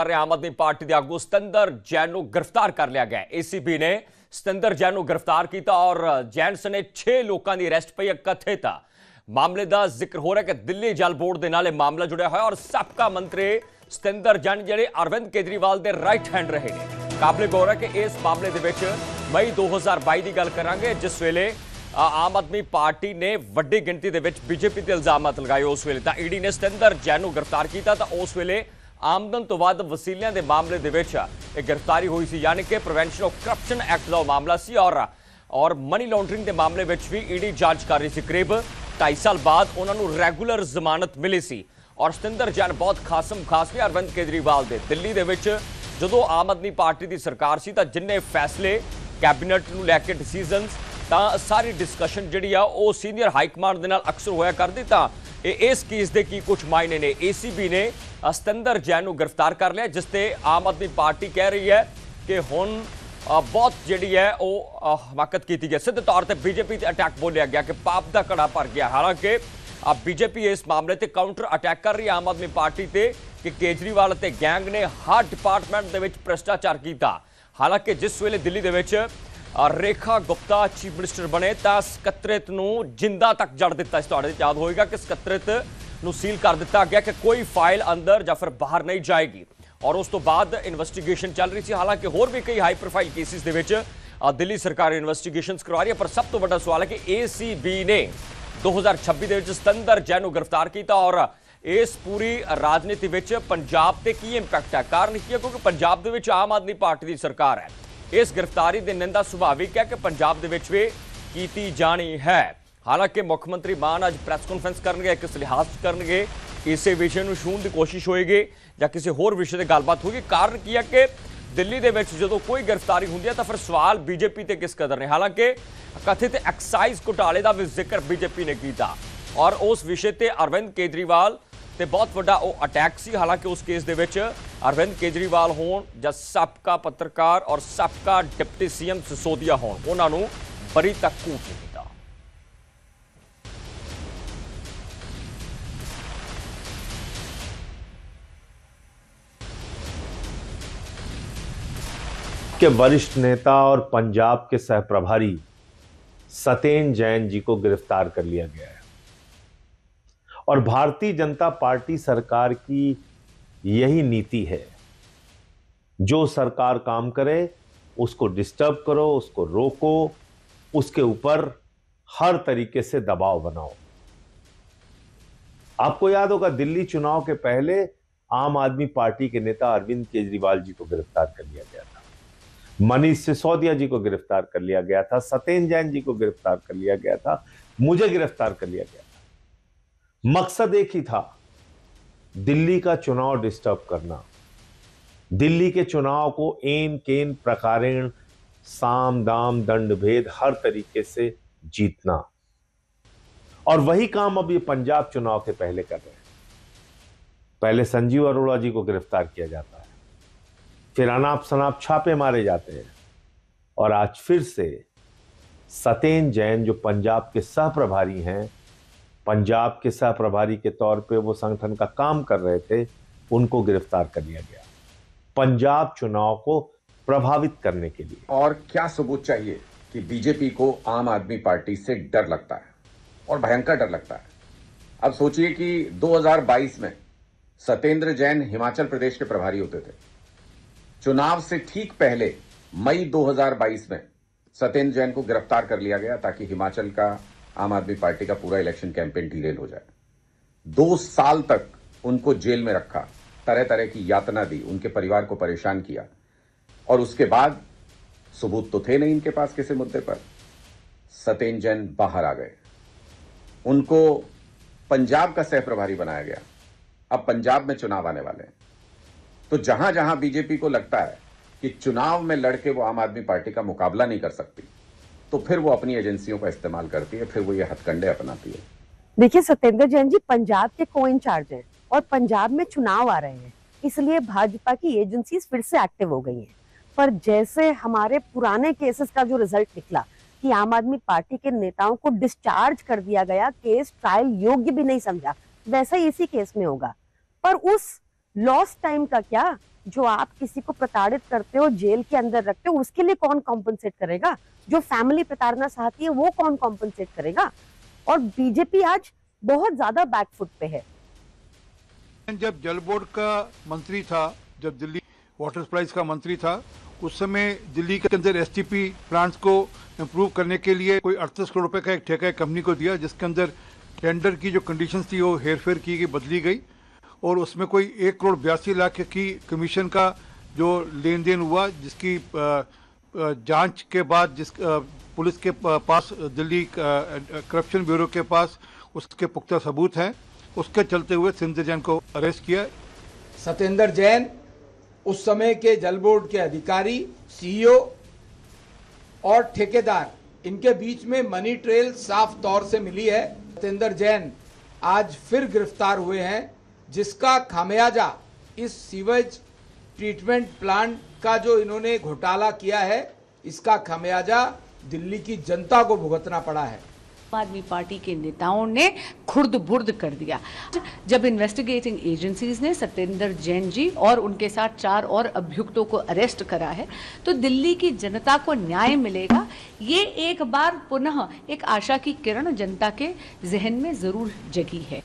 आम आदमी पार्टी के आगू सतिंदर जैन को गिरफ्तार कर लिया गया। एसीबी ने सतिंदर जैन को गिरफ्तार किया और जैन सने 6 लोगों की अरेस्ट पई। कथित मामले का जिक्र हो रहा है कि दिल्ली जल बोर्ड के नाल मामला जुड़िया हुआ और साबका मंत्री सतिंदर जैन जिहड़े अरविंद केजरीवाल के राइट हैंड रहे हैं। काबिले गौर है कि इस मामले के मई 2022 की गल करांगे जिस वेले आम आदमी पार्टी ने वड्डी गिनती के बीजेपी ते इल्जामात लगाए। उस वेले तां ईडी ने सतिंदर जैन को गिरफ्तार किया तो उस वेले आमदन तो वध वसीलियां के मामले के गिरफ्तारी हुई सी, यानी कि प्रिवेंशन ऑफ करप्शन एक्ट का मामला सी और मनी लॉन्ड्रिंग के मामले में भी ईडी जांच कर रही सी। करीब 2.5 साल बाद उन्होंने रैगूलर जमानत मिली सी और सतिंदर जैन बहुत खासम खास ने अरविंद केजरीवाल के दिल्ली के जो आम आदमी पार्टी की सरकार सी तां जिन्ने फैसले कैबिनेट नूं लैके डिसीजनस तां सारी डिस्कशन जिहड़ी आ वो सीनियर हाईकमांड दे नाल अक्सर होया करदी। तां इस केस के की कुछ मायने ने। एसीबी ने सतिंदर जैन को गिरफ्तार कर लिया जिससे आम आदमी पार्टी कह रही है कि हुण बहुत जिहड़ी है वो हमाकत की गई। सीधे तौर पर बीजेपी से अटैक बोलिया गया कि पाप का घड़ा भर गया। हालांकि बीजेपी इस मामले से काउंटर अटैक कर रही है आम आदमी पार्टी से कि केजरीवाल ते गैंग ने हर डिपार्टमेंट के भ्रष्टाचार किया। हालांकि जिस वेले दिल्ली के रेखा गुप्ता चीफ मिनिस्टर बने तो सकत्रेत नूं जिंदा तक जड़ दिता। इस तुहाडे याद होएगा कि सकत्रेत नूं सील कर दिता गया कि कोई फाइल अंदर या फिर बाहर नहीं जाएगी और उस तो बाद इन्वेस्टिगेशन चल रही थी। हालांकि होर भी कई हाई प्रोफाइल केसिस दे विच दिल्ली सरकार इन्वेस्टिगेशन करवा रही है, पर सब तो बड़ा सवाल है कि एसीबी ने 2026 के सतिंदर जैन को गिरफ्तार किया और इस पूरी राजनीति विच पंजाब ते की इंपैक्ट है। कारण की है क्योंकि पंजाब दे विच आम आदमी पार्टी की सरकार है। इस गिरफ्तारी की निंदा सुभाविक है कि पंजाब दे विच भी कीती जानी है। हालांकि मुख्यमंत्री मान अज प्रैस कॉन्फ्रेंस करनगे, किस लिहाज करनगे, इसे विषय को छूण की कोशिश होएगी या किसी होर विषय की गलबात होगी। कारण की है कि दिल्ली के जो कोई गिरफ्तारी होंदी है तो फिर सवाल बीजेपी से किस कदर ने। हालांकि कथित एक्साइज घोटाले का भी जिक्र बीजेपी ने किया और उस विषय पर अरविंद केजरीवाल ते बहुत बड़ा वो अटैक सी। हालांकि उस केस दे विच अरविंद केजरीवाल होण या साबका पत्रकार और साबका डिप्टी सीएम सिसोदिया होण उन्होंने बरी तक कूट नहीं दिता। के वरिष्ठ नेता और पंजाब के सहप्रभारी सतेन जैन जी को गिरफ्तार कर लिया गया है और भारतीय जनता पार्टी सरकार की यही नीति है, जो सरकार काम करे उसको डिस्टर्ब करो, उसको रोको, उसके ऊपर हर तरीके से दबाव बनाओ। आपको याद होगा दिल्ली चुनाव के पहले आम आदमी पार्टी के नेता अरविंद केजरीवाल जी को गिरफ्तार कर लिया गया था, मनीष सिसोदिया जी को गिरफ्तार कर लिया गया था, सतेन जैन जी को गिरफ्तार कर लिया गया था, मुझे गिरफ्तार कर लिया गया था। मकसद एक ही था, दिल्ली का चुनाव डिस्टर्ब करना, दिल्ली के चुनाव को एन केन प्रकारेण साम दाम दंड भेद हर तरीके से जीतना। और वही काम अब ये पंजाब चुनाव के पहले कर रहे हैं। पहले संजीव अरोड़ा जी को गिरफ्तार किया जाता है, फिर अनाप शनाप छापे मारे जाते हैं और आज फिर से सतेन जैन जो पंजाब के सहप्रभारी हैं, पंजाब के सहप्रभारी के तौर पे वो संगठन का काम कर रहे थे, उनको गिरफ्तार कर लिया गया पंजाब चुनाव को प्रभावित करने के लिए। और क्या सबूत चाहिए कि बीजेपी को आम आदमी पार्टी से डर लगता है और भयंकर डर लगता है। अब सोचिए कि 2022 में सतेंद्र जैन हिमाचल प्रदेश के प्रभारी होते थे। चुनाव से ठीक पहले मई 2022 में सतेंद्र जैन को गिरफ्तार कर लिया गया ताकि हिमाचल का आम आदमी पार्टी का पूरा इलेक्शन कैंपेन डिरेल हो जाए। 2 साल तक उनको जेल में रखा, तरह तरह की यातना दी, उनके परिवार को परेशान किया और उसके बाद सबूत तो थे नहीं इनके पास किसी मुद्दे पर। सतेंद्र जैन बाहर आ गए, उनको पंजाब का सह प्रभारी बनाया गया। अब पंजाब में चुनाव आने वाले हैं, तो जहां जहां बीजेपी को लगता है कि चुनाव में लड़के वो आम आदमी पार्टी का मुकाबला नहीं कर सकती, तो फिर वो अपनी एजेंसियों का इस्तेमाल करती है, फिर वो ये हथकंडे अपनाती है। देखिए, सतेंद्र जैन जी पंजाब के को इंचार्ज हैं और पंजाब में चुनाव आ रहे हैं, इसलिए भाजपा की एजेंसीज फिर से एक्टिव हो गई हैं। पर जैसे हमारे पुराने केसेस का जो रिजल्ट निकला कि आम आदमी पार्टी के नेताओं को डिस्चार्ज कर दिया गया, केस ट्रायल योग्य भी नहीं समझा, वैसा ही इसी केस में होगा। पर उस लॉस्ट टाइम का क्या, जो आप किसी को प्रताड़ित करते हो, जेल के अंदर रखते हो, उसके लिए कौन कॉम्पनसेट करेगा? जो फैमिली प्रताड़ना चाहती है वो कौन कॉम्पनसेट करेगा? और बीजेपी आज बहुत ज्यादा बैकफुट पे है। जब जल बोर्ड का मंत्री था, जब दिल्ली वाटर सप्लाईज का मंत्री था, उस समय दिल्ली के अंदर एसटीपी प्लांट्स को इम्प्रूव करने के लिए कोई 38 करोड़ रुपए का एक ठेका कंपनी को दिया, जिसके अंदर टेंडर की जो कंडीशंस थी वो हेरफेर की गई, बदली गई, और उसमें कोई 1,82,00,000 की कमीशन का जो लेन देन हुआ, जिसकी जांच के बाद जिस पुलिस के पास, दिल्ली करप्शन ब्यूरो के पास उसके पुख्ता सबूत हैं, उसके चलते हुए सत्येंद्र जैन को अरेस्ट किया। सत्येंद्र जैन उस समय के जल बोर्ड के अधिकारी, सीईओ और ठेकेदार, इनके बीच में मनी ट्रेल साफ तौर से मिली है। सत्येंद्र जैन आज फिर गिरफ्तार हुए हैं, जिसका खामियाजा इस सीवेज ट्रीटमेंट प्लांट का जो इन्होंने घोटाला किया है, इसका खामियाजा दिल्ली की जनता को भुगतना पड़ा है। आम आदमी पार्टी के नेताओं ने खुर्द बुर्द कर दिया। जब इन्वेस्टिगेटिंग एजेंसीज ने सत्येंद्र जैन जी और उनके साथ 4 और अभियुक्तों को अरेस्ट करा है, तो दिल्ली की जनता को न्याय मिलेगा। ये एक बार पुनः एक आशा की किरण जनता के जहन में जरूर जगी है।